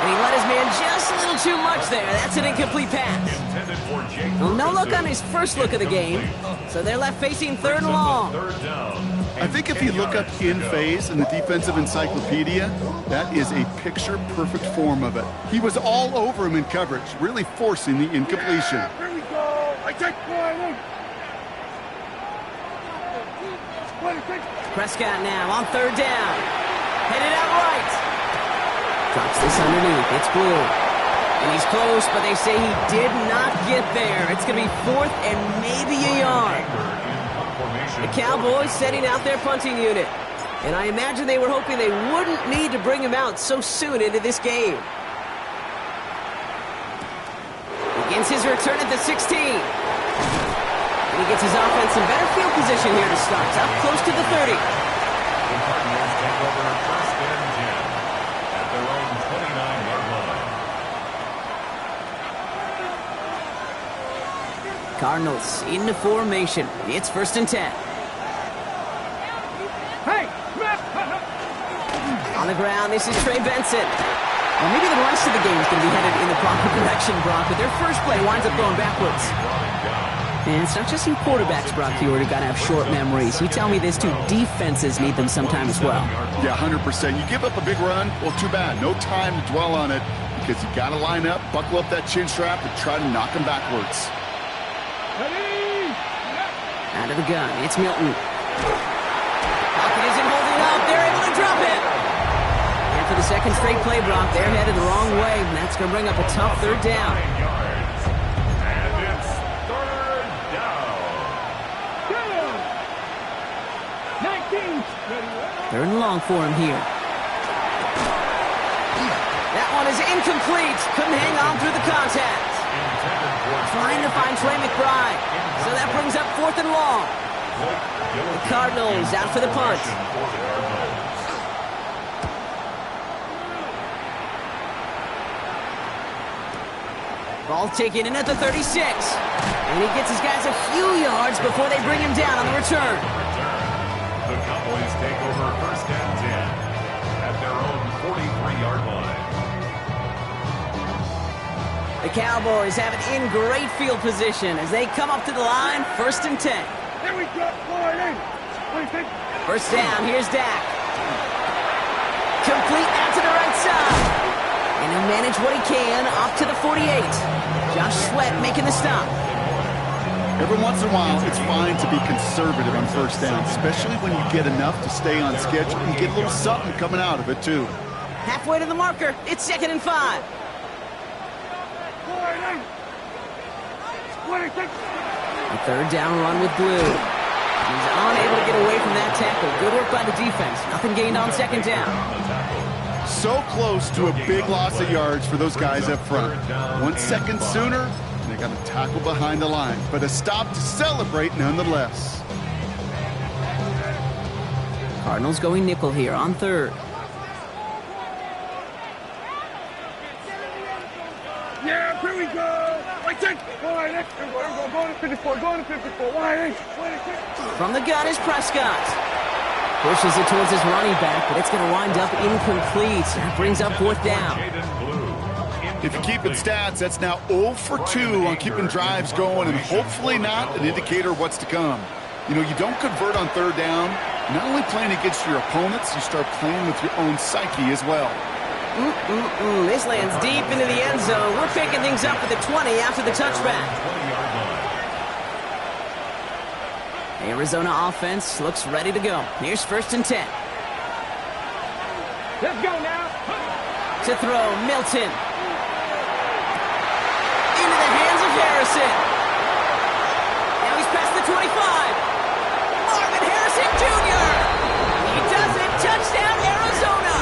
And he let his man just a little too much there. That's an incomplete pass. Well, no look on his first look of the game. So they're left facing 3rd and long. I think if you look up in phase in the defensive encyclopedia, that is a picture-perfect form of it. He was all over him in coverage, really forcing the incompletion. Here we go. I take one. Prescott now on 3rd down. Headed out right. Drops this underneath. It's Blue. And he's close, but they say he did not get there. It's going to be 4th and maybe a yard. The Cowboys setting out their punting unit. And I imagine they were hoping they wouldn't need to bring him out so soon into this game. Begins his return at the 16. And he gets his offense in better field position here to start. Up close to the 30. The Cardinals take over 1st and 10 at their own 29-yard line. Cardinals into formation. It's 1st and 10. On the ground, this is Trey Benson. Well, maybe the rest of the game is going to be headed in the proper direction, Brock, but their first play winds up going backwards. And it's not just you quarterbacks, Brock, who are going to have short memories. You tell me this too, defenses need them sometime as well. Yeah, 100%. You give up a big run, well, too bad. No time to dwell on it because you got to line up, buckle up that chin strap, and try to knock them backwards. Out of the gun, it's Milton. Pocket isn't holding up. They're able to drop it. And for the second straight play, Brock, they're headed the wrong way, and that's going to bring up a tough 3rd down. And it's 3rd down. 3rd and long for him here. That one is incomplete. Couldn't hang on through the contact. Trying to find Trey McBride. So that brings up 4th and long. The Cardinals out for the punt. Ball taken in at the 36. And he gets his guys a few yards before they bring him down on the return. The Cowboys take over 1st and 10 at their own 43-yard line. The Cowboys have it in great field position as they come up to the line, 1st and 10. Here we go. 1st down, here's Dak. Complete out to the right side. And he'll manage what he can up to the 48. Josh Sweat making the stop. Every once in a while, it's fine to be conservative on 1st down, especially when you get enough to stay on schedule and get a little something coming out of it, too. Halfway to the marker, it's 2nd and 5. A 3rd down run with Blue. He's unable to get away from that tackle. Good work by the defense. Nothing gained on 2nd down. So close to a big loss of yards for those guys up front. 1 second sooner, and they got a tackle behind the line. But a stop to celebrate nonetheless. Cardinals going nickel here on 3rd. Yeah, here we go. I take. Going to 54. Going to 54. From the gun is Prescott. Pushes it towards his running back, but it's going to wind up incomplete. That brings up 4th down. If you keep it stats, that's now 0 for 2 on keeping drives going, and hopefully not an indicator of what's to come. You know, you don't convert on 3rd down. Not only playing against your opponents, you start playing with your own psyche as well. This lands deep into the end zone. We're picking things up at the 20 after the touchback. Arizona offense looks ready to go. Here's 1st and 10. Let's go now. To throw, Milton. Into the hands of Harrison. Now he's past the 25. Marvin Harrison Jr. He does it. Touchdown, Arizona.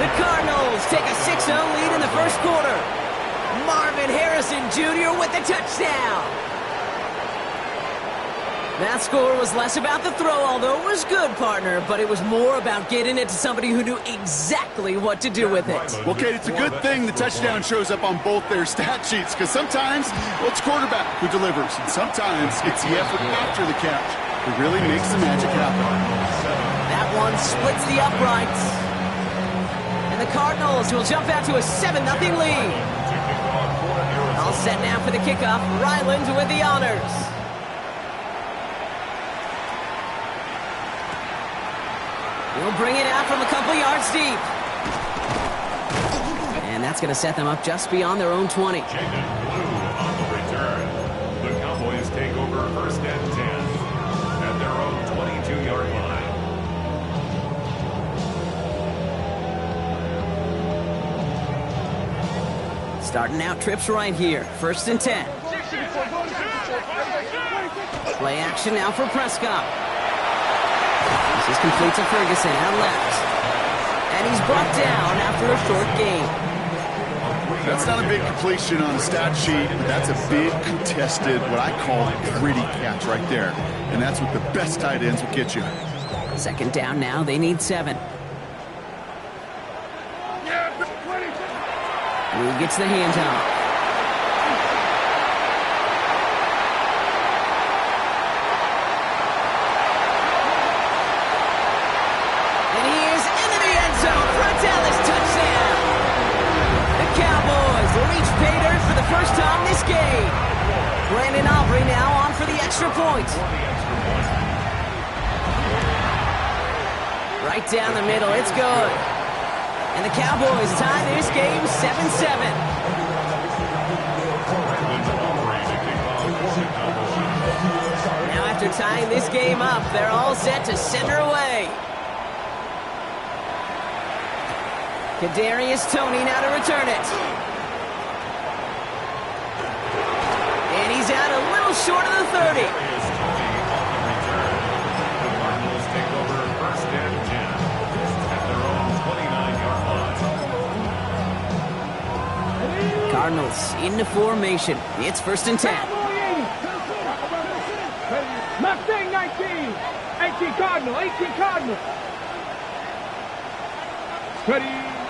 The Cardinals take a 6-0 lead in the 1st quarter. Marvin Harrison Jr. with the touchdown. That score was less about the throw, although it was good, partner, but it was more about getting it to somebody who knew exactly what to do with it. Well, Kate, it's a good thing the touchdown shows up on both their stat sheets, because sometimes, well, it's quarterback who delivers, and sometimes it's the effort after the catch that really makes the magic happen. That one splits the uprights. And the Cardinals will jump out to a 7-0 lead. All set now for the kickoff. Ryland with the honors. He'll bring it out from a couple yards deep. And that's going to set them up just beyond their own 20. Jaden Blue on the return. The Cowboys take over first and 10 at their own 22-yard line. Starting out trips right here. First and 10. Play action now for Prescott. This is complete to Ferguson out left. And he's brought down after a short gain. That's not a big completion on the stat sheet, but that's a big contested, what I call a gritty catch right there. And that's what the best tight ends will get you. Second down now. They need 7. Blue gets the handoff. And he is into the end zone for a Dallas touchdown. The Cowboys reach pay dirt for the first time this game. Brandon Aubrey now on for the extra point. Right down the middle. It's good. And the Cowboys tie this game 7-7. Now after tying this game up, they're all set to send her away. Kadarius Toney now to return it. And he's out a little short of the 30. Cardinals into formation. It's first and 10. Mustang 19. 18 Cardinal. 18 Cardinal. Ready.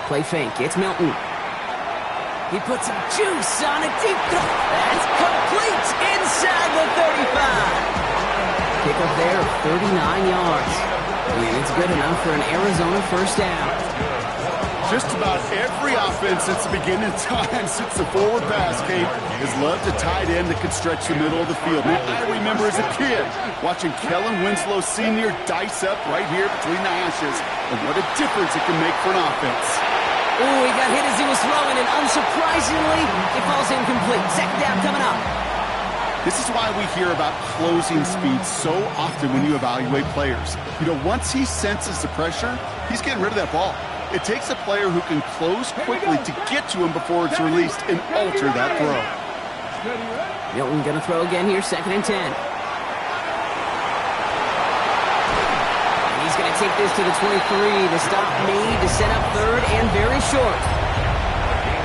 Play fake. It's Milton. He puts some juice on a deep throw. That's complete inside the 35. Kick up there of 39 yards. And it's good enough for an Arizona first down. Just about every offense since the beginning of time, since the forward pass, Kate, has loved a tight end that could stretch the middle of the field. Now, I remember as a kid watching Kellen Winslow Sr. dice up right here between the hashes, and what a difference it can make for an offense. Oh, he got hit as he was throwing, and unsurprisingly, it falls incomplete. Second down coming up. This is why we hear about closing speed so often when you evaluate players. You know, once he senses the pressure, he's getting rid of that ball. It takes a player who can close quickly to get to him before it's released and alter that throw. Milton going to throw again here, second and 10. And he's going to take this to the 23. The stop made to set up third and very short.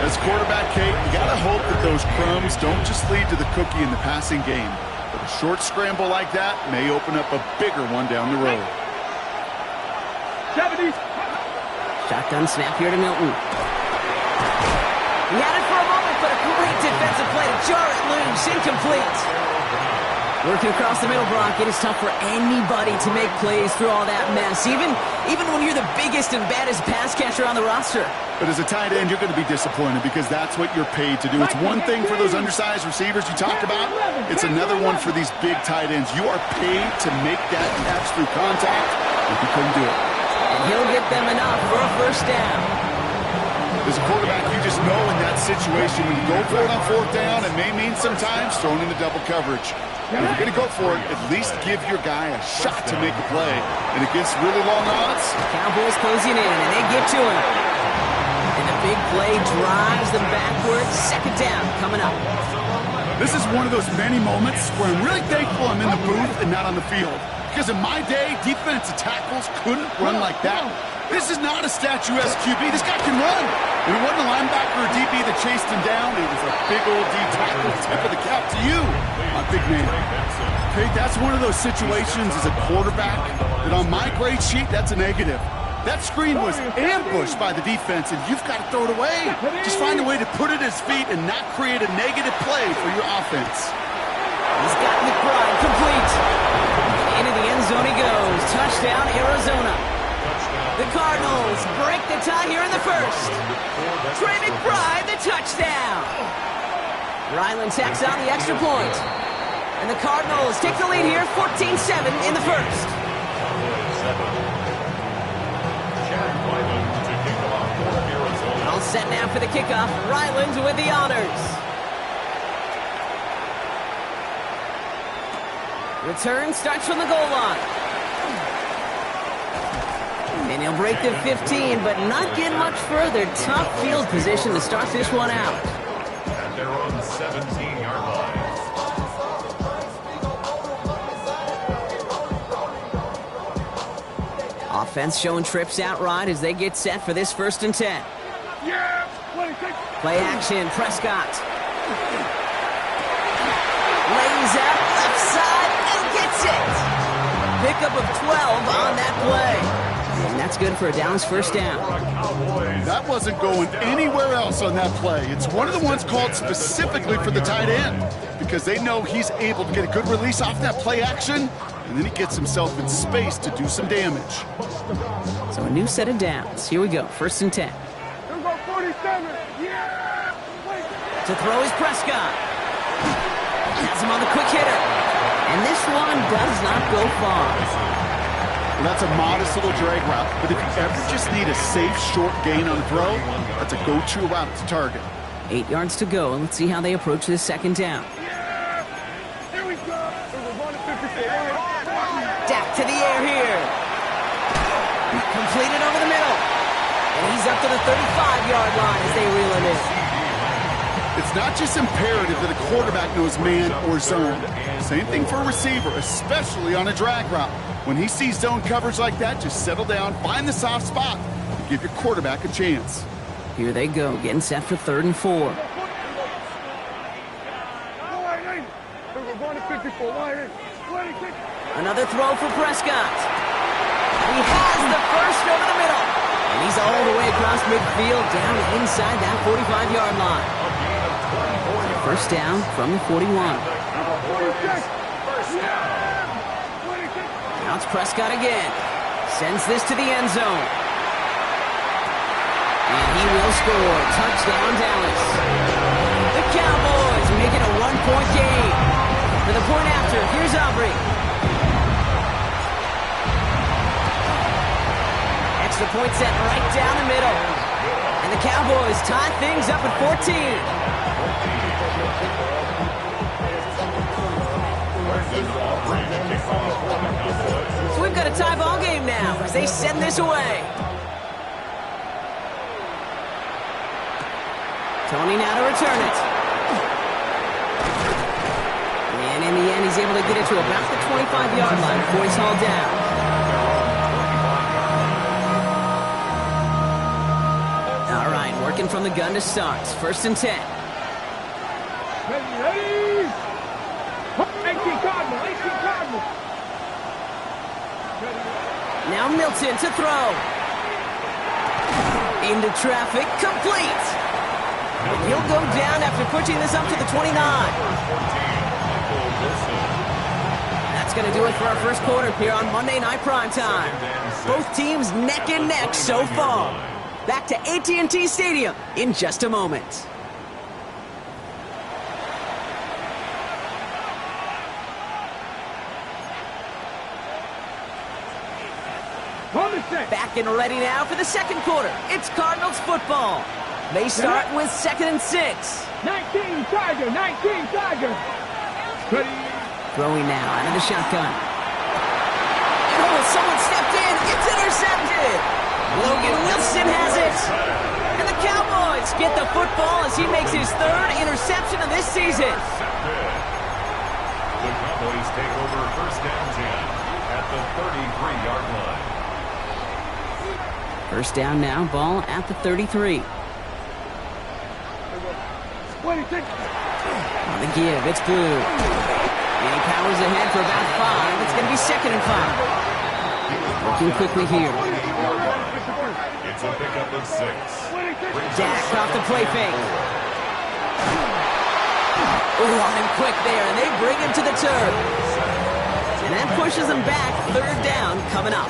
As quarterback, Kate, you got to hope that those crumbs don't just lead to the cookie in the passing game. But a short scramble like that may open up a bigger one down the road. 70s. Shotgun snap here to Milton. He had it for a moment, but a great defensive play to jar it loose. Incomplete. Working across the middle, Brock. It is tough for anybody to make plays through all that mess, even when you're the biggest and baddest pass catcher on the roster. But as a tight end, you're going to be disappointed because that's what you're paid to do. It's one thing for those undersized receivers you talked about. It's another one for these big tight ends. You are paid to make that catch through contact, and you couldn't do it. And he'll get them enough for a first down. As a quarterback, you just know in that situation, when you go for it on fourth down, it may mean sometimes throwing in the double coverage. But if you're going to go for it, at least give your guy a shot to make a play. And against really long odds, Cowboys closing in, and they get to him. And the big play drives them backwards. Second down coming up. this is one of those many moments where I'm really thankful I'm in the booth and not on the field. Because in my day, defensive tackles couldn't run like that. This is not a statuesque QB. This guy can run. And it wasn't a linebacker or DB that chased him down. It was a big old D tackle. Tip of the cap to you, my big man. Okay, that's one of those situations as a quarterback that on my grade sheet, that's a negative. That screen was ambushed by the defense, and you've got to throw it away. Just find a way to put it at his feet and not create a negative play for your offense. He's got McBride complete. Into the end zone he goes. Touchdown, Arizona. The Cardinals break the tie here in the first. Trey McBride, the touchdown. Ryland tacks on the extra point. And the Cardinals take the lead here, 14-7 in the first. All set now for the kickoff. Ryland with the honors. Return starts from the goal line. And he'll break the 15, but not get much further. Tough field position to start this one out. At their own 17-yard line. Offense showing trips out right as they get set for this 1st and 10. Play action, Prescott. Lays out left side and gets it. Pickup of 12 on that play. And that's good for a Dallas 1st down. That wasn't going anywhere else on that play. It's one of the ones called specifically for the tight end because they know he's able to get a good release off that play action, and then he gets himself in space to do some damage. So a new set of downs. Here we go, 1st and 10. To throw is Prescott. Has him on the quick hitter. And this one does not go far. Well, that's a modest little drag route, but if you ever just need a safe, short gain on a throw, that's a go-to route to target. 8 yards to go, and let's see how they approach this 2nd down. Here we go. Dak to the air here. Completed over the middle. And he's up to the 35-yard line as they reel him in. It's not just imperative that a quarterback knows man or zone. Same thing for a receiver, especially on a drag route. When he sees zone coverage like that, just settle down, find the soft spot, and give your quarterback a chance. Here they go, getting set for 3rd and 4. Another throw for Prescott. He has the first over the middle. And he's all the way across midfield, down inside that 45-yard line. 1st down from the 41. Now it's Prescott again. Sends this to the end zone. And he will score. Touchdown, Dallas. The Cowboys make it a 1-point game. For the point after, here's Aubrey. Extra point set right down the middle. And the Cowboys tie things up at 14. So we've got a tie ball game now as they send this away. Tony now to return it. And in the end, he's able to get it to about the 25-yard line before he's hauled down. All right, working from the gun to start. 1st and 10. Ready? 18 Cardinals. Now Milton to throw. Into traffic, complete. And he'll go down after pushing this up to the 29. That's going to do it for our 1st quarter here on Monday Night Primetime. Both teams neck and neck so far. Back to AT&T Stadium in just a moment. Back and ready now for the 2nd quarter. It's Cardinals football. They start with 2nd and 6. 19 Tiger. Ready? Throwing now out of the shotgun. Oh, someone stepped in. It's intercepted. Logan Wilson has it. And the Cowboys get the football as he makes his 3rd interception of this season. The Cowboys take over 1st and 10 at the 33-yard line. 1st down now, ball at the 33. On the give, it's Blue. And he powers ahead for about 5. It's going to be 2nd and 5. Working quickly here. It's a pickup of 6. Dak off the play fake. Oh, on him quick there, and they bring him to the turf. And that pushes them back. Third down coming up.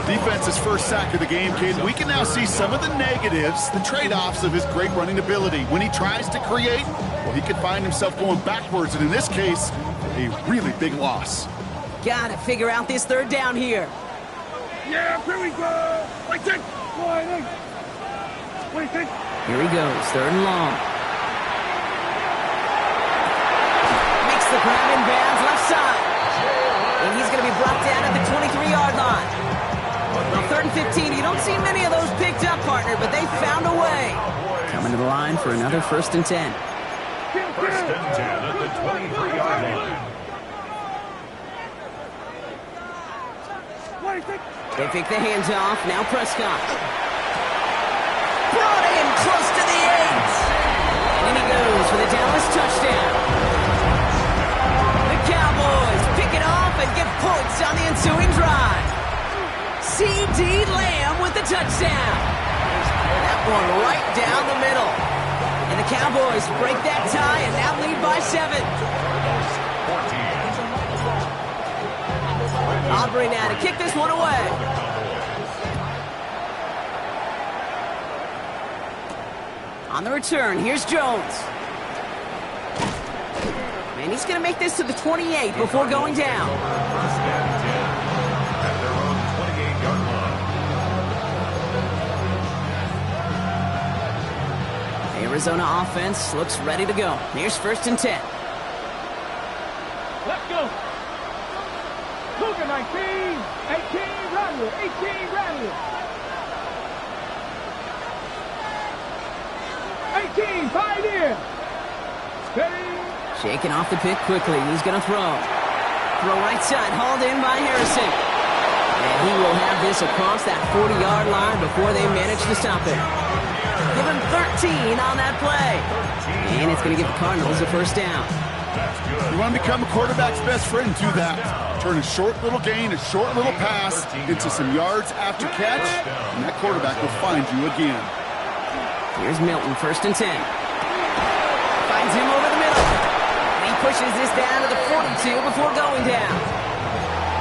Defense's first sack of the game, kid. We can now see some of the negatives, the trade-offs of his great running ability. When he tries to create, well, he could find himself going backwards, and in this case, a really big loss. Gotta figure out this third down here. Yeah, here we go. Like that. What do you think? Here he goes, third and long. Makes the grab in bounds left side. And he's going to be brought down at the 23-yard line. Now, 3rd and 15, you don't see many of those picked up, partner, but they found a way. Coming to the line for another 1st and 10. First and 10 at the 23-yard line. What do you think? They pick the hands off. Now Prescott. Brought in close to the 8. And in he goes for the Dallas touchdown. The Cowboys pick it off and get points on the ensuing drive. C.D. Lamb with the touchdown. That one right down the middle. And the Cowboys break that tie and now lead by 7. Aubrey now to kick this one away. On the return, here's Jones. And he's going to make this to the 28 before going down. First and 10 at their own 28-yard line. The Arizona offense looks ready to go. Here's 1st and 10. Let's go. Cougar 19, 18, Rattler, 18, Rattler. 18, pioneer. Steady. Shaking off the pick quickly. He's going to throw. Throw right side, hauled in by Harrison. And he will have this across that 40-yard line before they manage to stop it. Give him 13 on that play. And it's going to give the Cardinals a 1st down. You want to become a quarterback's best friend, do that. Turn a short little gain, a short little pass into some yards after catch, and that quarterback will find you again. Here's Milton, 1st and 10. Finds him over the middle. And he pushes this down to the 42 before going down.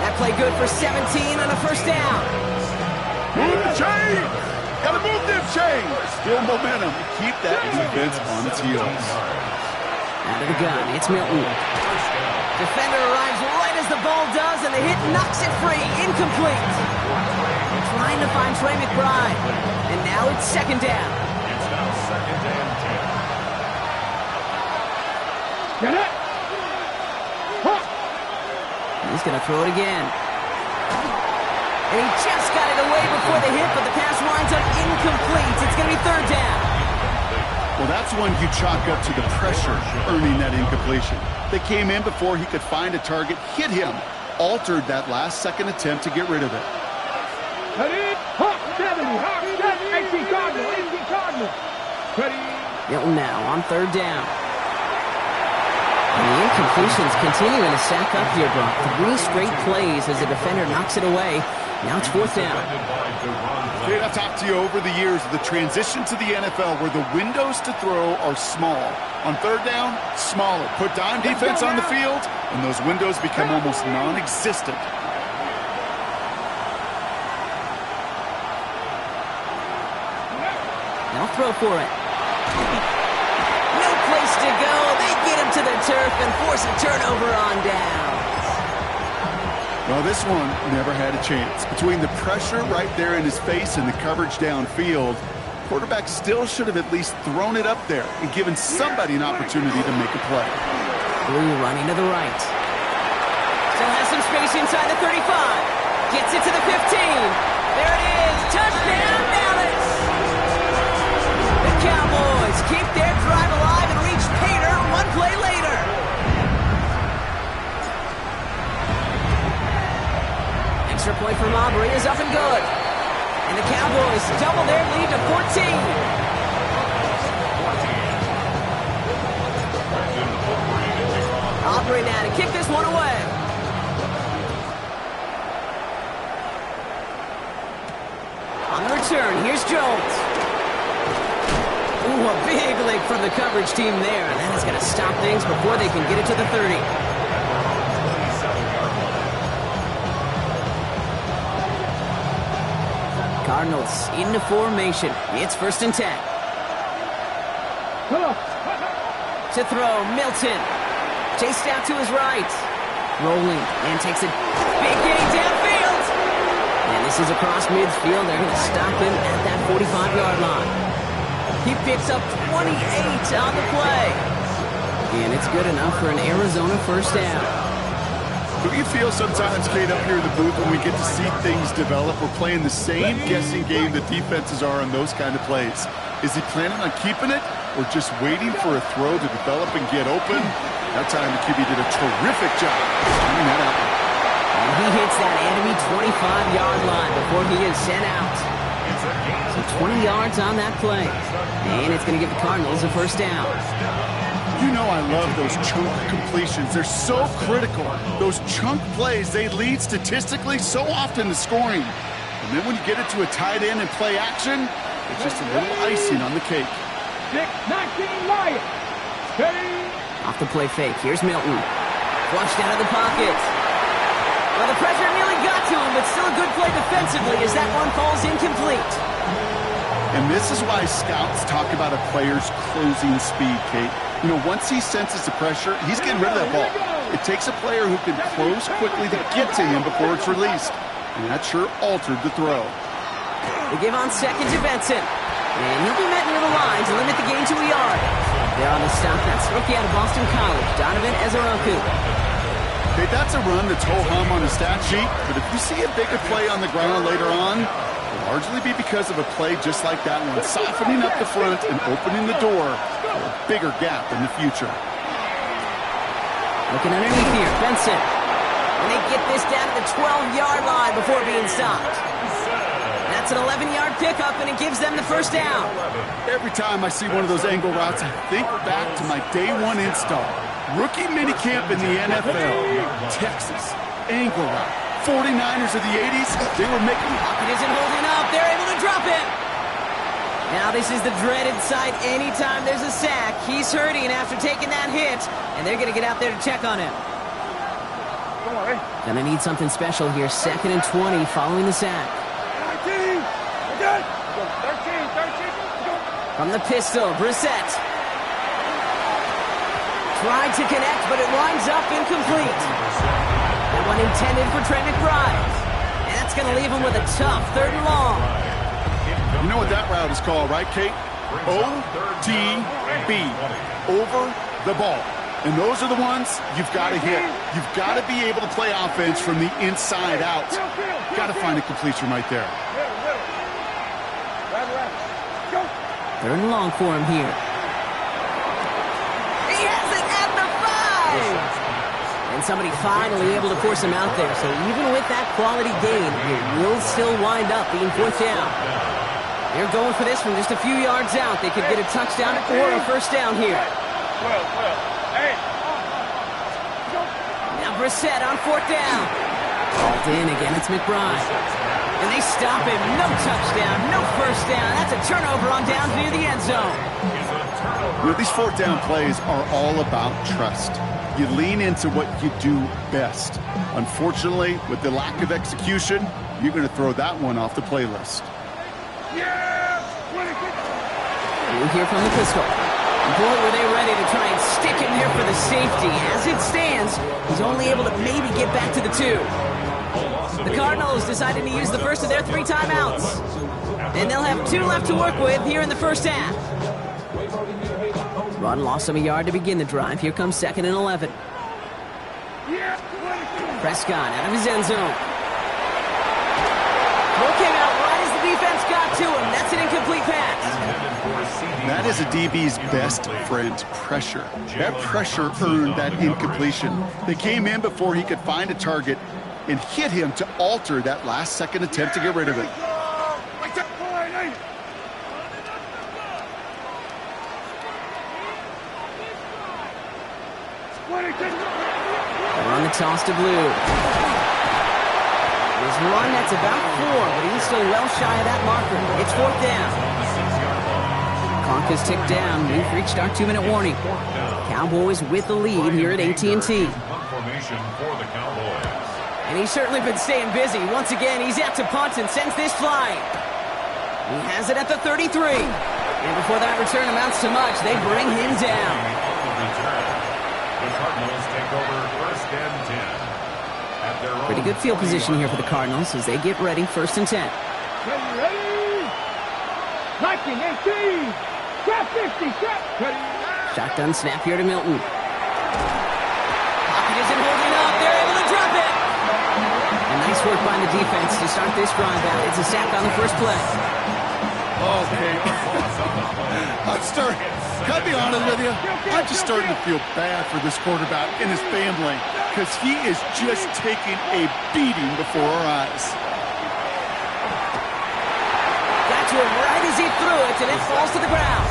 That play good for 17 on a 1st down. Move the chain! Gotta move them chains! Still momentum. Keep that defense on its heels. Out of the gun, it's Milton. Defender arrives right as the ball does, and the hit knocks it free. Incomplete. Trying to find Trey McBride. And now it's 2nd down. It's now 2nd and 10. Get it. Huh. He's going to throw it again. And he just got it away before the hit, but the pass winds up incomplete. It's going to be 3rd down. Well, that's one you chalk up to the pressure earning that incompletion. They came in before he could find a target, hit him, altered that last-second attempt to get rid of it. Ready? Hop, 70, hop, 70, 18 Cardinal, 18 Cardinal. Ready? Milton now on 3rd down. And the incompletions continuing to stack up here, Brock. 3 straight plays as the defender knocks it away. Now it's 4th down. Kate, I've talked to you over the years of the transition to the NFL where the windows to throw are small. On 3rd down, smaller. Put dime defense on the field, and those windows become almost non-existent. They'll throw for it. No place to go. They get him to the turf and force a turnover on down. Well, this one never had a chance. Between the pressure right there in his face and the coverage downfield, quarterback still should have at least thrown it up there and given somebody an opportunity to make a play. Blue running to the right. Still has some space inside the 35. Gets it to the 15. There it is. Touchdown, Dallas. The Cowboys keep their drive alive and reach pay dirt one play later. Extra point from Aubrey is up and good. And the Cowboys double their lead to 14. Aubrey now to kick this one away. On the return, here's Jones. Ooh, a big lick from the coverage team there. And that is going to stop things before they can get it to the 30. Cardinals into formation. It's 1st and 10. To throw, Milton. Chased out to his right. Rolling and takes a big gain downfield. And this is across midfield. They're going to stop him at that 45-yard line. He picks up 28 on the play. And it's good enough for an Arizona 1st down. Do you feel sometimes, Kate, up here in the booth when we get to see things develop? We're playing the same guessing game that defenses are on those kind of plays. Is he planning on keeping it or just waiting for a throw to develop and get open? That time the QB did a terrific job timing that out. And he hits that enemy 25-yard line before he is sent out. So 20 yards on that play. And it's going to give the Cardinals a 1st down. You know I love those chunk completions. They're so critical. Those chunk plays, they lead statistically so often to scoring. And then when you get it to a tight end and play action, it's just a little icing on the cake. 6-19 Lions. Steady. Off the play fake. Here's Milton. Flushed out of the pocket. Well, the pressure nearly got to him, but still a good play defensively as that one falls incomplete. And this is why scouts talk about a player's closing speed, Kate. You know, once he senses the pressure, he's getting rid of that ball. It takes a player who can close quickly to get to him before it's released. And that sure altered the throw. They give on 2nd to Benson. And he'll be met near the line to limit the gain to a yard. There on the stop, that's rookie out of Boston College, Donovan Ezaraku. Okay, that's a run that's ho-hum on the stat sheet, but if you see a bigger play on the ground later on, it'll largely be because of a play just like that one, softening up the front and opening the door for a bigger gap in the future. Looking underneath here, Benson. And they get this down to the 12-yard line before being stopped. That's an 11-yard pickup, and it gives them the 1st down. Every time I see one of those angle routes, I think back to my day one install. Rookie minicamp in the NFL. Texas. Angle route. 49ers of the 80s, they were making... Pocket isn't holding up. They're able to drop him. Now this is the dreaded sight anytime there's a sack. He's hurting after taking that hit, and they're going to get out there to check on him. Gonna need something special here. 2nd and 20 following the sack. 13. 13. From the pistol, Brissett. Tried to connect, but it winds up incomplete. That one intended for Trey McBride. And that's going to leave him with a tough 3rd and long. You know what that route is called, right, Kate? OTB. Over the ball. And those are the ones you've got to hit. You've got to be able to play offense from the inside out. Got to find a completion right there. 3rd and long for him here. He has it at the 5! And somebody finally able to force him out there. So even with that quality gain, it will still wind up being 4th down. They're going for this from just a few yards out. They could get a touchdown or a 1st down here. Now Brissett on 4th down. Called in again, it's McBride. And they stop him. No touchdown, no 1st down. That's a turnover on downs near the end zone. You know, these 4th down plays are all about trust. You lean into what you do best. Unfortunately, with the lack of execution, you're going to throw that one off the playlist. We'll hear from the pistol. Boy, were they ready to try and stick him there for the safety. As it stands, he's only able to maybe get back to the 2. The Cardinals decided to use the first of their 3 timeouts. And they'll have 2 left to work with here in the 1st half. Run lost him a yard to begin the drive. Here comes 2nd and 11. Prescott out of his end zone. Ball came out right as the defense got to him. That's an incomplete pass. That is a DB's best friend, pressure. That pressure earned that incompletion. They came in before he could find a target and hit him to alter that last-second attempt to get rid of it. They're on the toss to Blue. His run, that's about 4, but he's still well shy of that marker. It's 4th down. Clock is ticked down. We've reached our 2-minute warning. Cowboys with the lead here at AT&T. And he's certainly been staying busy. Once again, he's out to punt and sends this flying. He has it at the 33. And before that return amounts to much, they bring him down. The Cardinals take over first and 10. At their Pretty good field position here for the Cardinals as they get ready, first and 10. Ready? Liking 18. Trap 50. Trap. Ready. Shotgun snap here to Milton. Pocket isn't holding up. They're able to drop it. And nice work by the defense to start this drive out. It's a sack on the first play. Okay. Can I be honest with you? I'm just starting to feel bad for this quarterback and his family because he is just taking a beating before our eyes. Got to him right as he threw it, and it falls to the ground.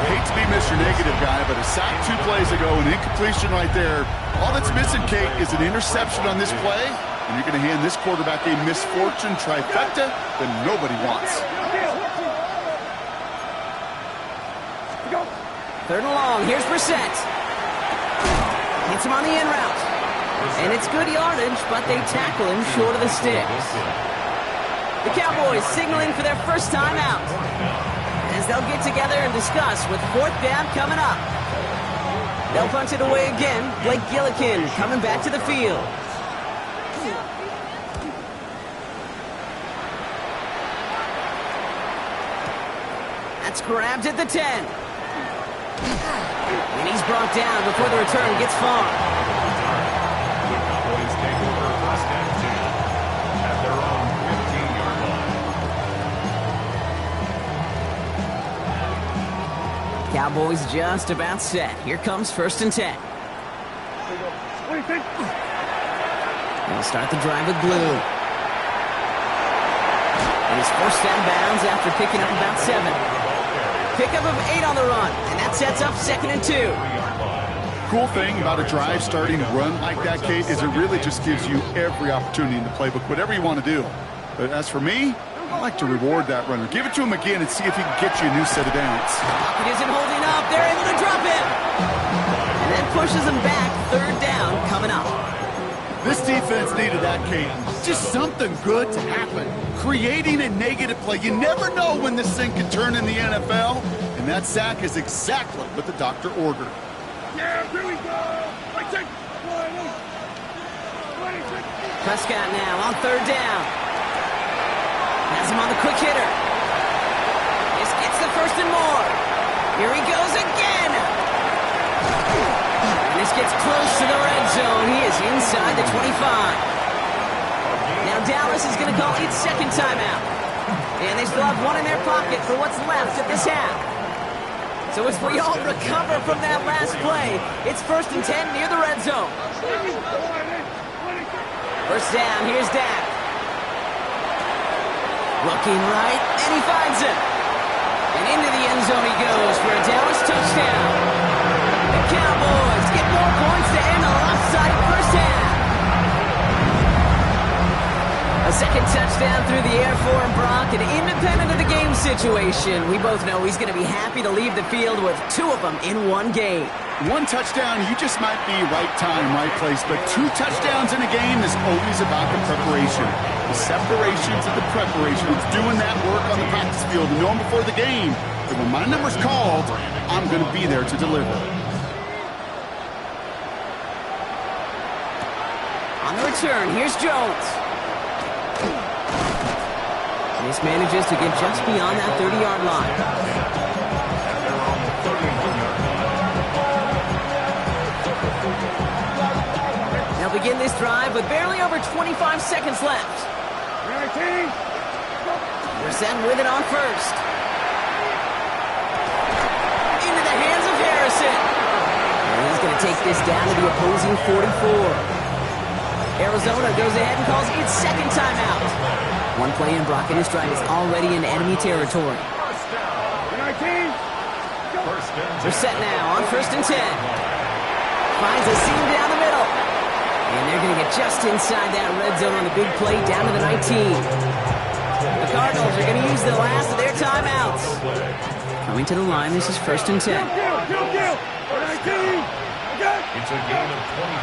Hate to be Mr. Negative guy, but a sack 2 plays ago, an incompletion right there. All that's missing, Kate, is an interception on this play, and you're going to hand this quarterback a misfortune trifecta that nobody wants. Third and long. Here's Brissett. Hits him on the in route. And it's good yardage, but they tackle him short of the sticks. The Cowboys signaling for their first time out, as they'll get together and discuss with fourth down coming up. They'll punch it away again. Blake Gillikin coming back to the field. That's grabbed at the 10. And he's brought down before the return gets far. The Cowboys take over first and 10 at their own 15-yard line. Cowboys just about set. Here comes first and 10. What do you think? They'll start the drive with Blue. And he's forced out of bounds after picking up about 7. Pickup of 8 on the run, and that sets up second and 2. Cool thing about a drive starting run like that, Kate, is it really just gives you every opportunity in the playbook, whatever you want to do. But as for me, I like to reward that runner. Give it to him again and see if he can get you a new set of downs. Pocket isn't holding up. They're able to drop it. And that pushes him back. Third down coming up. This defense needed that, Kate. Just something good to happen. Creating a negative play. You never know when this thing can turn in the NFL. And that sack is exactly what the doctor ordered. Yeah, here we go. Right, take. Prescott now on third down. Has him on the quick hitter. This gets the first and more. Here he goes again. And this gets close to the red zone. He is inside the 25. Now Dallas is going to call its second timeout. And they still have one in their pocket for what's left of this half. So as we all recover from that last play, it's first and 10 near the red zone. First down, here's Dak. Looking right, and he finds it. And into the end zone he goes for a Dallas touchdown. The Cowboys get more points to end the lopsided first half. A second touchdown through the air for Brock, and independent of the game situation, we both know he's going to be happy to leave the field with 2 of them in one game. 1 touchdown, you just might be right time, right place, but 2 touchdowns in a game is always about the preparation. The separation to the preparation. It's doing that work on the practice field and knowing before the game that when my number's called, I'm going to be there to deliver. On the return, here's Jones. This manages to get just beyond that 30-yard line. They'll begin this drive with barely over 25 seconds left. Brissett with it on first. Into the hands of Harrison. And he's going to take this down to the opposing 44. Arizona goes ahead and calls its second timeout. 1 play in Brock and his drive is already in enemy territory. Brissett now on first and 10. Finds a seam down the middle. And they're going to get just inside that red zone on the big play down to the 19. The Cardinals are going to use the last of their timeouts. Coming to the line, this is first and 10.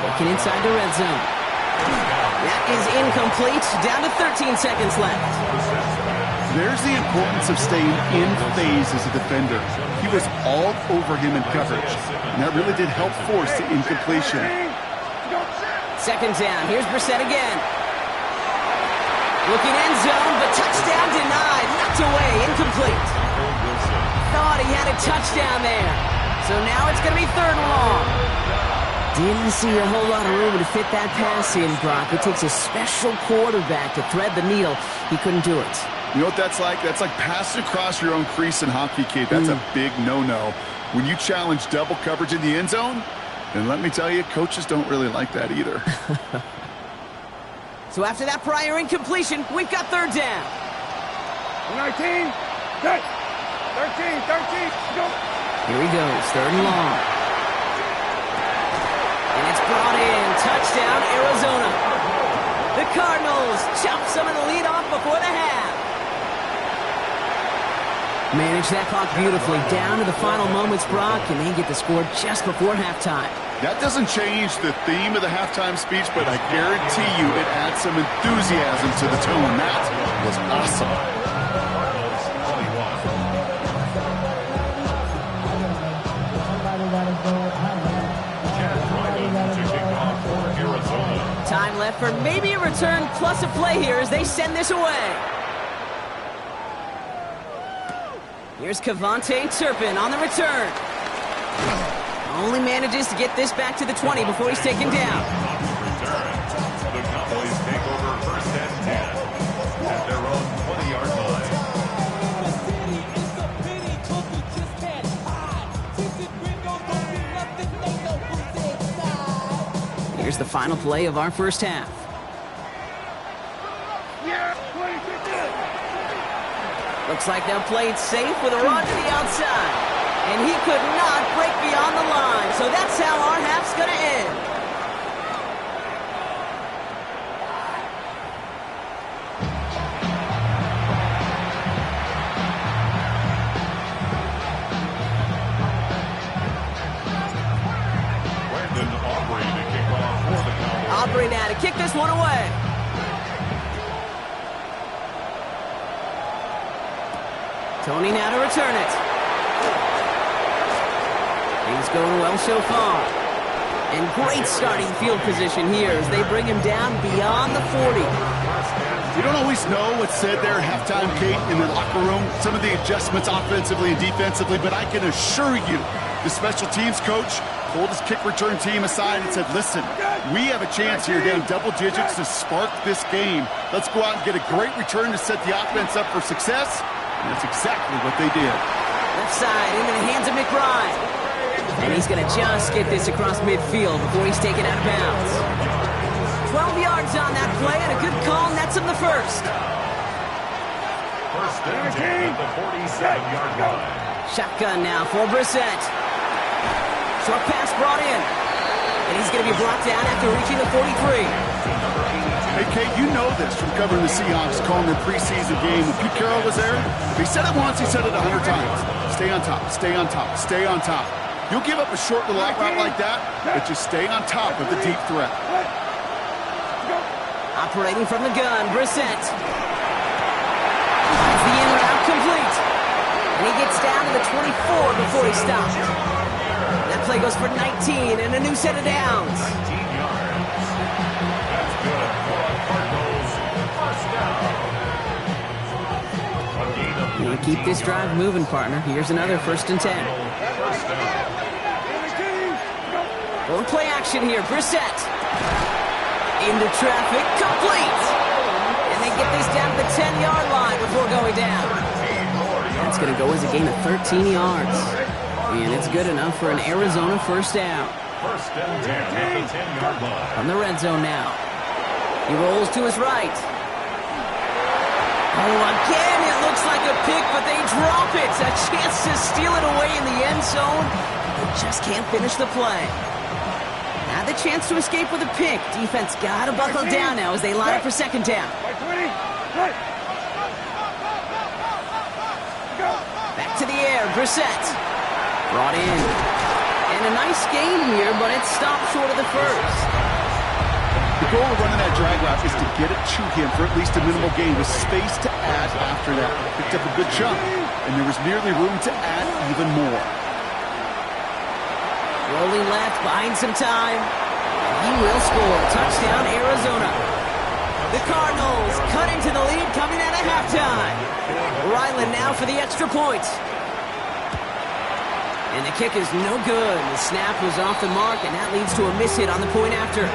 Working inside the red zone. That is incomplete. Down to 13 seconds left. There's the importance of staying in phase as a defender. He was all over him in coverage, and that really did help force the incompletion. Second down. Here's Brissett again. Looking end zone, but touchdown denied. Knocked away. Incomplete. Thought he had a touchdown there. So now it's going to be third and long. Didn't see a whole lot of room to fit that pass in, Brock. It takes a special quarterback to thread the needle. He couldn't do it. You know what that's like? That's like passing across your own crease in hockey, Kate. That's a big no-no. When you challenge double coverage in the end zone, and let me tell you, coaches don't really like that either. So after that prior incompletion, we've got third down. 19, 13, go. Here he goes, third and long. And it's brought in. Touchdown, Arizona. The Cardinals chop some of the lead off before the half. Manage that clock beautifully down to the final moments, Brock, and they get the score just before halftime. That doesn't change the theme of the halftime speech, but I guarantee you it adds some enthusiasm to the tone. That was awesome. Time left for maybe a return plus a play here as they send this away. Here's Kevontae Turpin on the return. Only manages to get this back to the 20 before he's taken down. The Cowboys take over first and 10 at their own 20-yard line. Here's the final play of our first half. Looks like they'll play it safe with a run to the outside. And he could not break beyond the line. So that's how our half's going to end. Aubrey now to kick this one away. Tony now to return it. He's going well so far. And great starting field position here as they bring him down beyond the 40. You don't always know what's said there at halftime, Kate, in the locker room. Some of the adjustments offensively and defensively, but I can assure you the special teams coach pulled his kick return team aside and said, listen, we have a chance here down double digits to spark this game. Let's go out and get a great return to set the offense up for success. And that's exactly what they did. Left side into the hands of McBride. And he's going to just get this across midfield before he's taken out of bounds. 12 yards on that play and a good call nets him the first. First and 10 at the 47-yard line. Shotgun now for Brissett. Short pass brought in. And he's going to be brought down after reaching the 43. Hey, Kate, you know this from covering the Seahawks, calling their preseason game. When Pete Carroll was there, if he said it once, he said it 100 times. Stay on top, stay on top, stay on top. You'll give up a short little out route like that, but just stay on top of the deep threat. Operating from the gun, Brissett. Finds the in route complete. And he gets down to the 24 before he stops. That play goes for 19 and a new set of downs. 19 yards. That's good for a Cardinals first down. A gain of You keep this drive moving, partner. Here's another first and 10. first down. Going play action here, Brissett. Into traffic, complete. And they get this down to the 10-yard line before going down. That's going to go as a gain of 13 yards. And it's good enough for an Arizona first down. First and 10 at the 10-yard line. From the red zone now. He rolls to his right. Oh, again, it looks like a pick, but they drop it. A chance to steal it away in the end zone. They just can't finish the play. Had the chance to escape with a pick. Defense got to buckle down now as they line up for second down. Back to the air, Brissett. Brought in. And a nice gain here, but it stopped short of the first. The goal of running that drag route is to get it to him for at least a minimal gain with space to add after that. Picked up a good chunk, and there was nearly room to add even more. Rolling left, buying some time. He will score. Touchdown, Arizona. The Cardinals cut into the lead coming out of halftime. Ryland now for the extra point. And the kick is no good. The snap was off the mark, and that leads to a miss hit on the point after.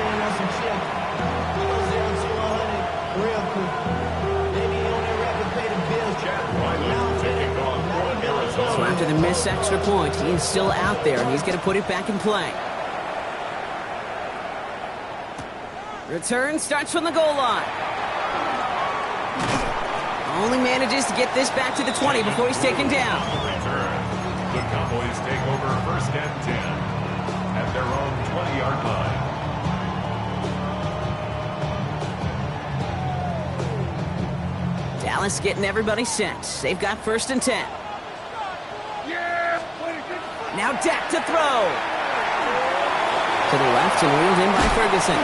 So after the missed extra point, he's still out there, and he's going to put it back in play. Return starts from the goal line. Only manages to get this back to the 20 before he's taken down. The Cowboys take over first and 10 at their own 20-yard line. Dallas getting everybody set. They've got first and 10. Now Dak to throw. To the left and reeled in by Ferguson.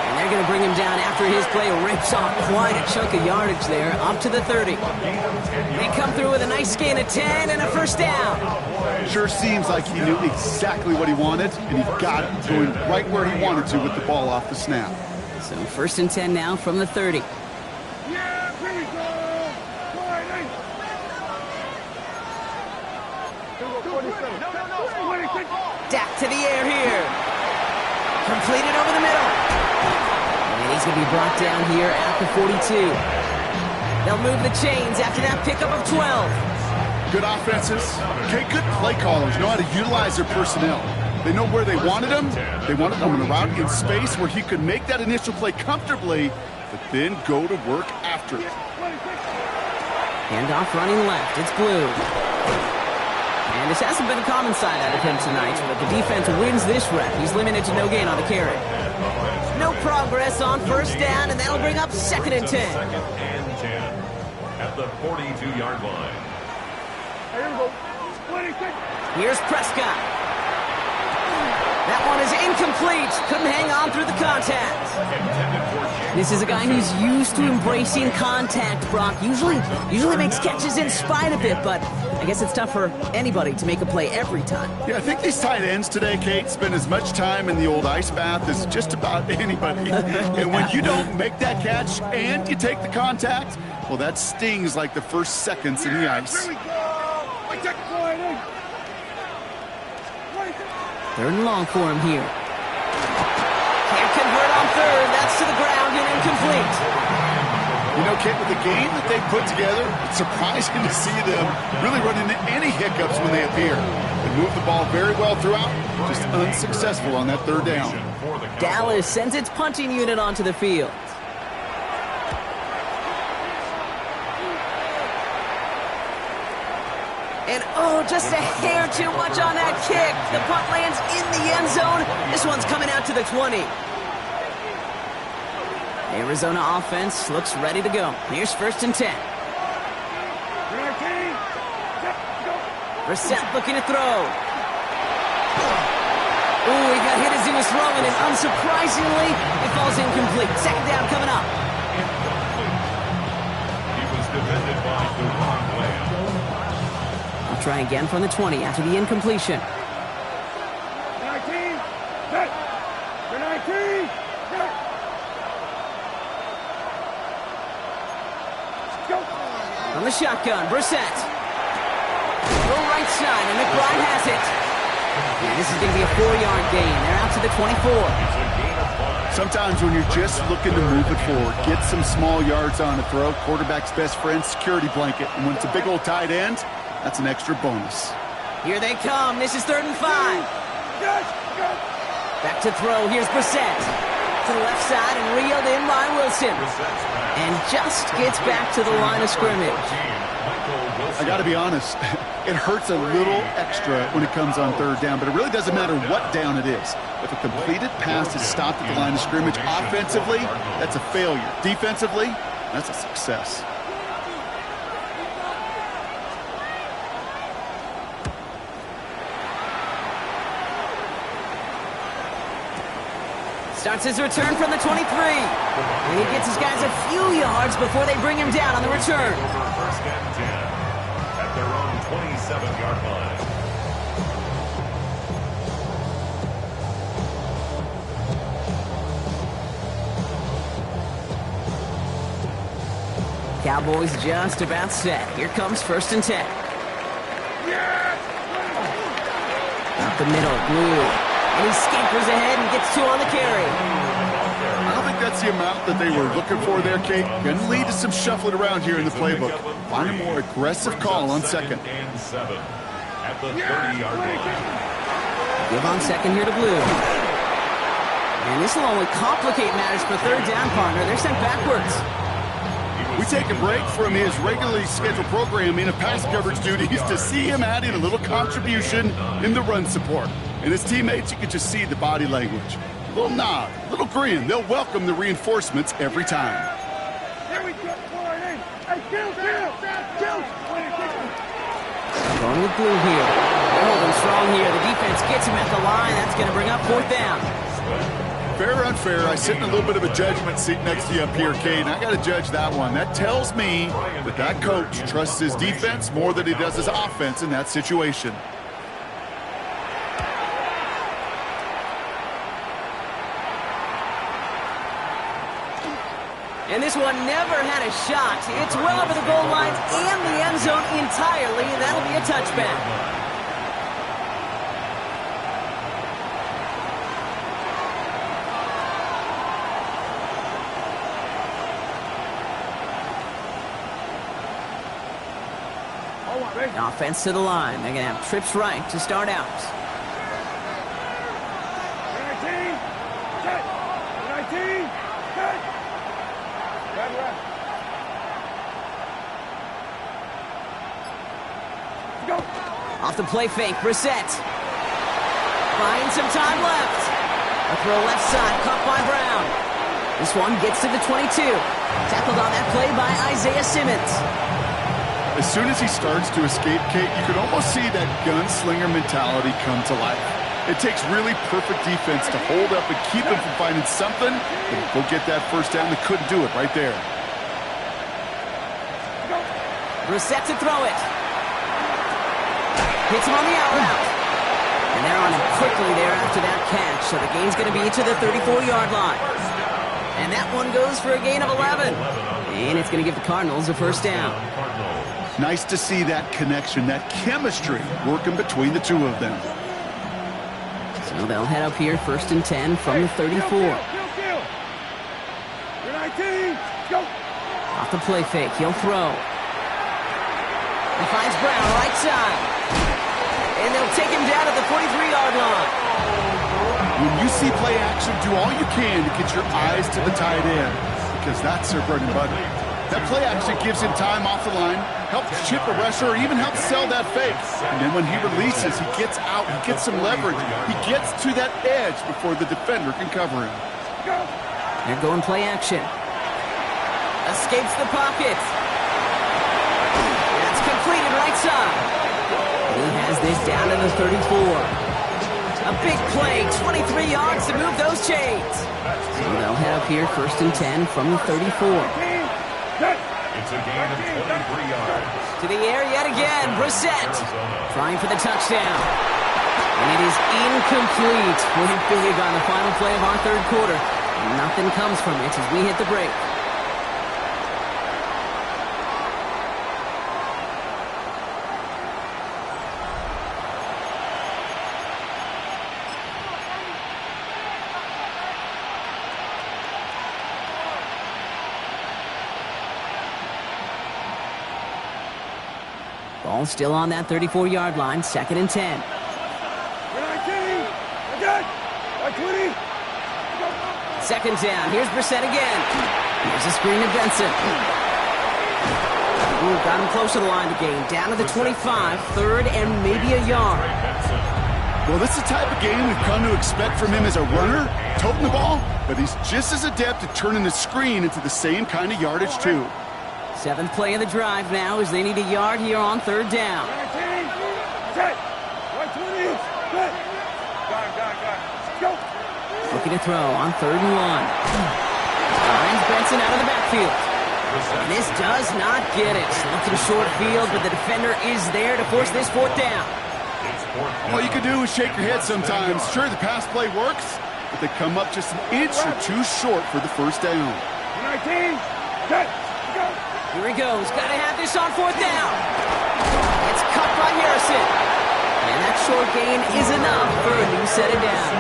And they're going to bring him down after his play rips off quite a chunk of yardage there, up to the 30. They come through with a nice gain of 10 and a first down. Sure seems like he knew exactly what he wanted, and he got it going right where he wanted to with the ball off the snap. So first and 10 now from the 30. Yeah, here we go. Dak to the air here. Completed over the middle. And he's going to be brought down here at the 42. They'll move the chains after that pickup of 12. Good offenses. Okay, good play callers know how to utilize their personnel. They know where they wanted him. They wanted him in a route in space where he could make that initial play comfortably, but then go to work after it. Handoff running left. It's Blue. And this hasn't been a common side out of him tonight, but the defense wins this rep. He's limited to no gain on the carry. No progress on first down, and that'll bring up second and 10. Second and 10 at the 42-yard line. Here's Prescott. That one is incomplete. Couldn't hang on through the contact. This is a guy who's used to embracing contact, Brock. Usually makes catches in spite of it, but I guess it's tough for anybody to make a play every time. Yeah, I think these tight ends today, Kate, spend as much time in the old ice bath as just about anybody. And when you don't make that catch and you take the contact, well, that stings like the first seconds in the ice. Third and long for him here. Can't convert on third. That's to the ground and incomplete. You know, Kate, with the game that they put together, it's surprising to see them really run into any hiccups when they appear. They move the ball very well throughout, just unsuccessful on that third down. Dallas sends its punting unit onto the field. And oh, just a hair too much on that kick. The punt lands in the end zone. This one's coming out to the 20. Arizona offense looks ready to go. Here's first and 10. Brissett looking to throw. Ooh, he got hit as he was throwing, and unsurprisingly, it falls incomplete. Second down coming up. He was defended by Deron Lamb. I'll try again from the 20 after the incompletion. 19. Set. 19. Set. Go. On the shotgun, Brissett. Go right side, and McBride has it. And this is going to be a 4-yard gain. They're out to the 24. Sometimes when you're just looking to move it forward, get some small yards on a throw, quarterback's best friend, security blanket. And when it's a big old tight end, that's an extra bonus. Here they come. This is 3rd and 5. Yes. Go. Back to throw. Here's Brissett. To the left side and reeled in by Wilson. And just gets back to the line of scrimmage. I got to be honest, it hurts a little extra when it comes on 3rd down, but it really doesn't matter what down it is. If a completed pass is stopped at the line of scrimmage, offensively, that's a failure. Defensively, that's a success. Starts his return from the 23. And he gets his guys a few yards before they bring him down on the return. First and 10 at their own 27-yard line. Cowboys just about set. Here comes first and 10. Up the middle, Blue. And he scampers ahead and gets 2 on the carry. I don't think that's the amount that they were looking for there, Kate. Going to lead to some shuffling around here in the playbook. Find a more aggressive call on second. And 7 at the 30-yard line. Give on second here to Blue. And this will only complicate matters for third down, partner. They're sent backwards. We take a break from his regularly scheduled programming of pass coverage duties to see him adding a little contribution in the run support. And his teammates, you can just see the body language. A little nod, a little grin. They'll welcome the reinforcements every time. Here we go. Hey, kill. Going with Blue here. They're holding strong here. The defense gets him at the line. That's going to bring up fourth down. Fair or unfair, I sit in a little bit of a judgment seat next to you up here, Kate, and I got to judge that one. That tells me that that coach trusts his defense more than he does his offense in that situation. And this one never had a shot. It's well over the goal line and the end zone entirely, and that'll be a touchback. Offense to the line. They're going to have trips right to start out. 19, set. 19, set. Red. Go. Off the play fake, Brissett. Finds some time left. A throw left side, caught by Brown. This one gets to the 22. Tackled on that play by Isaiah Simmons. As soon as he starts to escape, Kate, you can almost see that gunslinger mentality come to life. It takes really perfect defense to hold up and keep him from finding something, and go get that first down. They couldn't do it right there. Brissett to throw it. Hits him on the out route. And they're on him quickly there after that catch, so the gain's going to be to the 34-yard line. And that one goes for a gain of 11. And it's going to give the Cardinals a first down. Nice to see that connection, that chemistry working between the two of them. So they'll head up here first and 10 from the 34. You're 19, go. Off the play fake, he'll throw. He finds Brown right side. And they'll take him down at the 43-yard line. When you see play action, do all you can to get your eyes to the tight end, because that's their bread and butter. That play action gives him time off the line, helps chip a rusher, or even helps sell that fake. And then when he releases, he gets out, he gets some leverage. He gets to that edge before the defender can cover him. They're going play action. Escapes the pocket. That's completed right side. He has this down to the 34. A big play, 23 yards to move those chains. So they'll head up here first and 10 from the 34. It's a gain of 23 yards. To the air yet again, Brissett trying for the touchdown. And it is incomplete. We're big on the final play of our third quarter. Nothing comes from it as we hit the break. Ball still on that 34-yard line, second and 10. You're 19, again, 20. Second down, here's Brissett again. Here's a screen to Benson. Ooh, got him close to the line to gain. Down to the 25, third and maybe a yard. Well, this is the type of game we've come to expect from him as a runner, toting the ball, but he's just as adept at turning the screen into the same kind of yardage, too. Seventh play of the drive now as they need a yard here on third down. 19, set, 20, set. Go. Looking Looking to throw on 3rd and 1. Finds Benson out of the backfield. And this does not get it. Looking short field, but the defender is there to force this 4th down. All you can do is shake your head sometimes. Sure, the pass play works, but they come up just an inch or two short for the 1st down. 19, set, go. Here he goes. Got to have this on 4th down. It's cut by Harrison. And that short gain is enough for a new set of downs.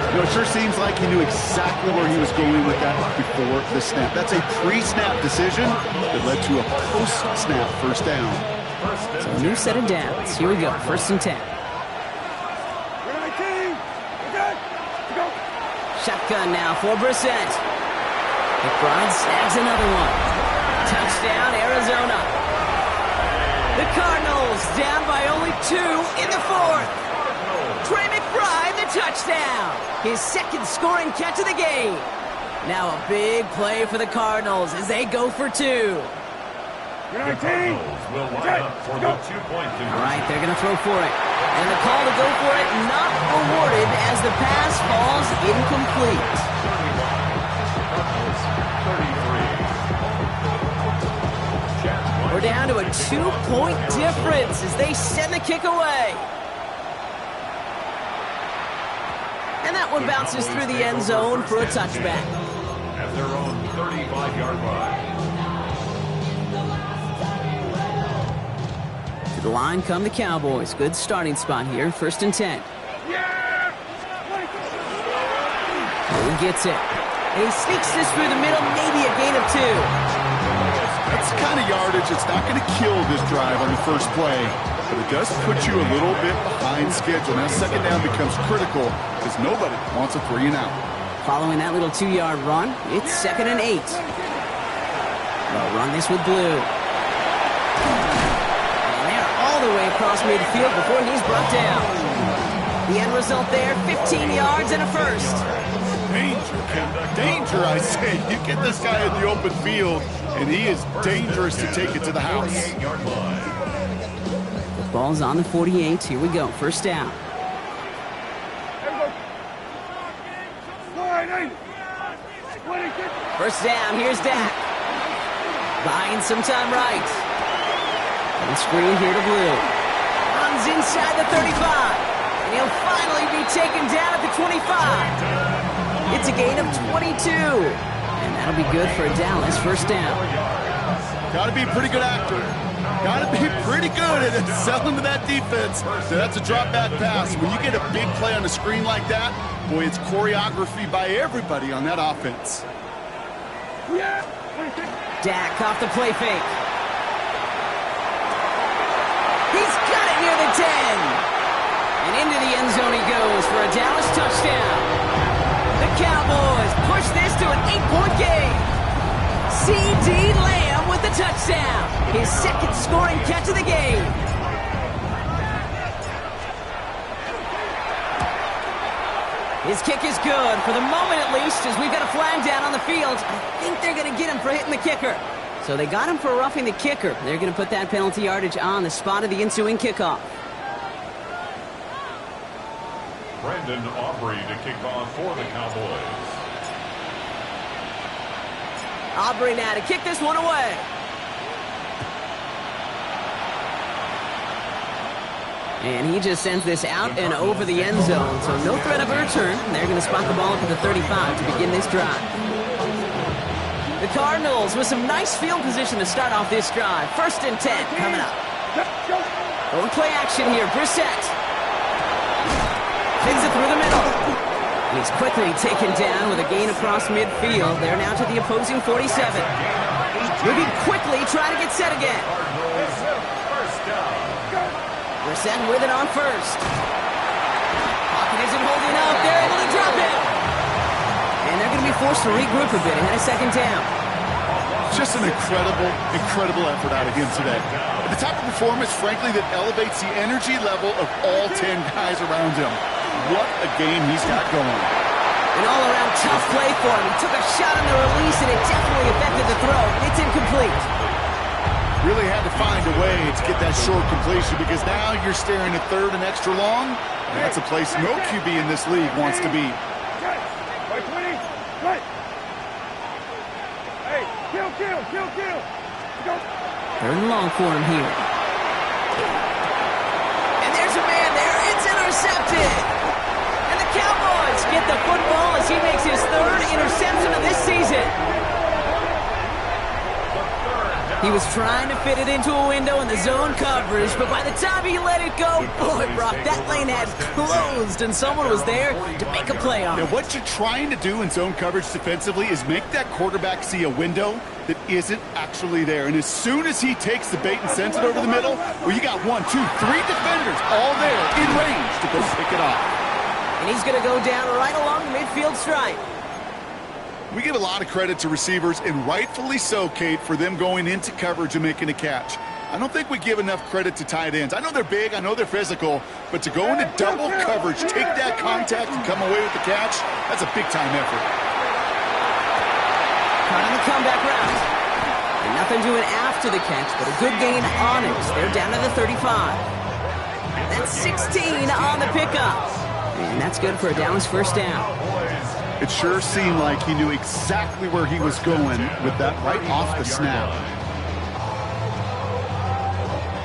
You know, it sure seems like he knew exactly where he was going with that before the snap. That's a pre-snap decision that led to a post-snap 1st down. So a new set of downs. Here we go. 1st and 10. 19, set, go. Shotgun now for Brissett. McBride snags another one. Touchdown, Arizona. The Cardinals down by only 2 in the 4th. Trey McBride, the touchdown. His 2nd scoring catch of the game. Now a big play for the Cardinals as they go for 2. 19, Will line up for the 2-point conversion. All right, they're going to throw for it. And the call to go for it not rewarded as the pass falls incomplete. 33. We're down to a 2-point difference as they send the kick away. And that one bounces through the end zone for a touchback. At their own 35-yard line. To the line come the Cowboys. Good starting spot here. 1st and 10. Who gets it? And he sneaks this through the middle, maybe a gain of 2. That's the kind of yardage that's not going to kill this drive on the first play, but it does put you a little bit behind schedule. Now 2nd down becomes critical because nobody wants a 3 and out. Following that little 2-yard run, it's 2nd and 8. They'll run this with Blue. And they're all the way across midfield before he's brought down. The end result there, 15 yards and a 1st. Danger, Ken. Danger, I say. You get this guy in the open field, and he is dangerous to take it to the house. The ball's on the 48. Here we go. 1st down. First down. Here's Dak. Buying some time right. And screen here to Blue. Runs inside the 35. And he'll finally be taken down at the 25. It's a gain of 22. And that'll be good for Dallas. 1st down. Got to be a pretty good actor. Got to be pretty good at selling to that defense. So that's a drop back pass. When you get a big play on the screen like that, boy, it's choreography by everybody on that offense. Dak off the play fake. He's got it near the 10. And into the end zone he goes for a Dallas touchdown. The Cowboys push this to an 8-point game. C.D. Lamb with the touchdown. His 2nd scoring catch of the game. His kick is good, for the moment at least, as we've got a flag down on the field. I think they're going to get him for hitting the kicker. So they got him for roughing the kicker. They're going to put that penalty yardage on the spot of the ensuing kickoff. Brendan Aubrey to kick off for the Cowboys. Aubrey now to kick this one away. And he just sends this out and over the end zone, so no threat of a return. They're going to spot the ball up at the 35 to begin this drive. The Cardinals with some nice field position to start off this drive. 1st and 10 coming up. Going play action here. Brissett. Fits it through the middle. He's quickly taken down with a gain across midfield. They're now to the opposing 47. Moving quickly, trying to get set again. Brissett with it on 1st. Pocket isn't holding up. They're able to drop it. And they're going to be forced to regroup a bit ahead of 2nd down. Just an incredible effort out of him today. The type of performance, frankly, that elevates the energy level of all 10 guys around him. What a game he's got going. An all-around tough play for him. He took a shot on the release, and it definitely affected the throw. It's incomplete. Really had to find a way to get that short completion, because now you're staring at 3rd and extra long. And that's a place no QB in this league wants to be. Kill. Go. Third and long for him here. And there's a man there. It's intercepted. And the Cowboys get the football as he makes his third interception of this season. He was trying to fit it into a window in the zone coverage, but by the time he let it go, boy, Brock, that lane had closed, and someone was there to make a play on it. Now, what you're trying to do in zone coverage defensively is make that quarterback see a window that isn't actually there. And as soon as he takes the bait and sends it over the middle, well, you got 1, 2, 3 defenders all there in range to go pick it off. And he's going to go down right along the midfield stripe. We give a lot of credit to receivers, and rightfully so, Kate, for them going into coverage and making a catch. I don't think we give enough credit to tight ends. I know they're big, I know they're physical, but to go into double coverage, take that contact, and come away with the catch, that's a big-time effort. Caught on the comeback route. And nothing doing after the catch, but a good gain on it. They're down to the 35. That's 16 on the pickup. And that's good for a Dallas first down. It sure seemed like he knew exactly where he was going with that right off the snap.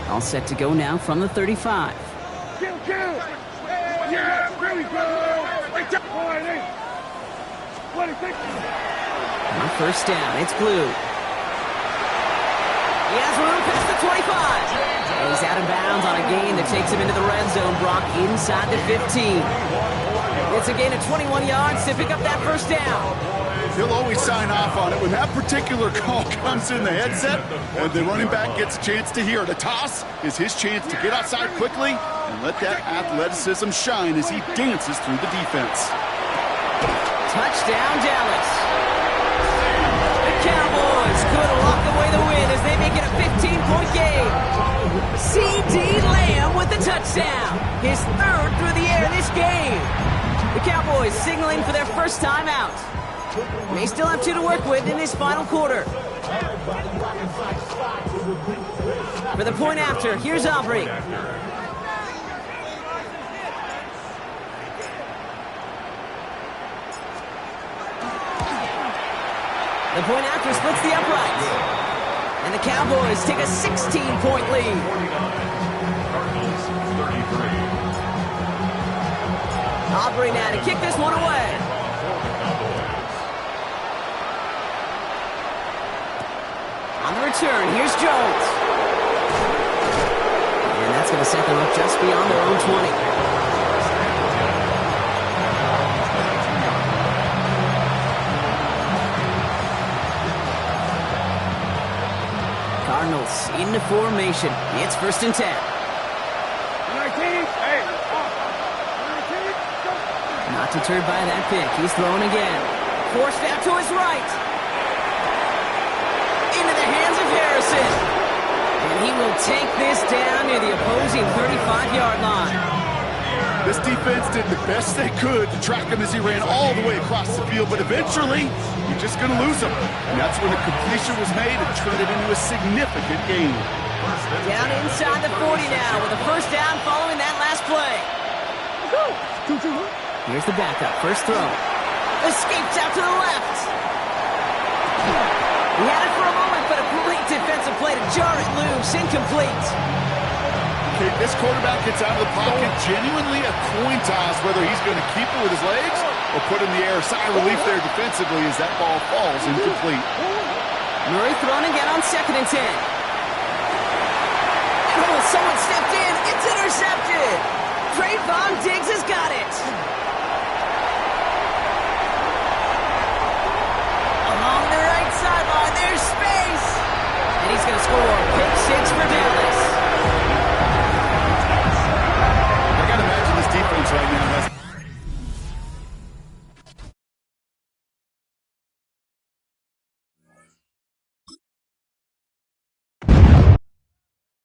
All set to go now from the 35. Kill. Yeah, here we go. Right down. 26. On first down, it's Blue. He has room past the 25. And he's out of bounds on a gain that takes him into the red zone, Brock, inside the 15. It's a gain of 21 yards to pick up that first down. He'll always sign off on it. When that particular call comes in the headset and the running back gets a chance to hear it, a toss is his chance to get outside quickly and let that athleticism shine as he dances through the defense. Touchdown, Dallas. The Cowboys could lock away the win as they make it a 15-point game. C.D. Lamb with the touchdown. His third through the air this game. The Cowboys signaling for their first time out. They still have 2 to work with in this final quarter. For the point after, here's Aubrey. The point after splits the uprights. And the Cowboys take a 16-point lead. Aubrey now to kick this one away. On the return, here's Jones. And that's going to set them up just beyond their own 20. Cardinals into formation. It's 1st and 10. Not deterred by that pick. He's throwing again. Forced out to his right. Into the hands of Harrison. And he will take this down near the opposing 35-yard line. This defense did the best they could to track him as he ran all the way across the field, but eventually, you're just going to lose him. And that's when a completion was made and turned it into a significant gain. Down inside the 40 now with a first down following that last play. Here's the backup, first throw. Escapes out to the left. He had it for a moment, but a great defensive play to jar it loose, incomplete. Okay, this quarterback gets out of the pocket, genuinely a coin toss whether he's going to keep it with his legs or put it in the air. Sigh of relief there defensively as that ball falls incomplete. Murray thrown again on 2nd and 10. Oh, someone stepped in. It's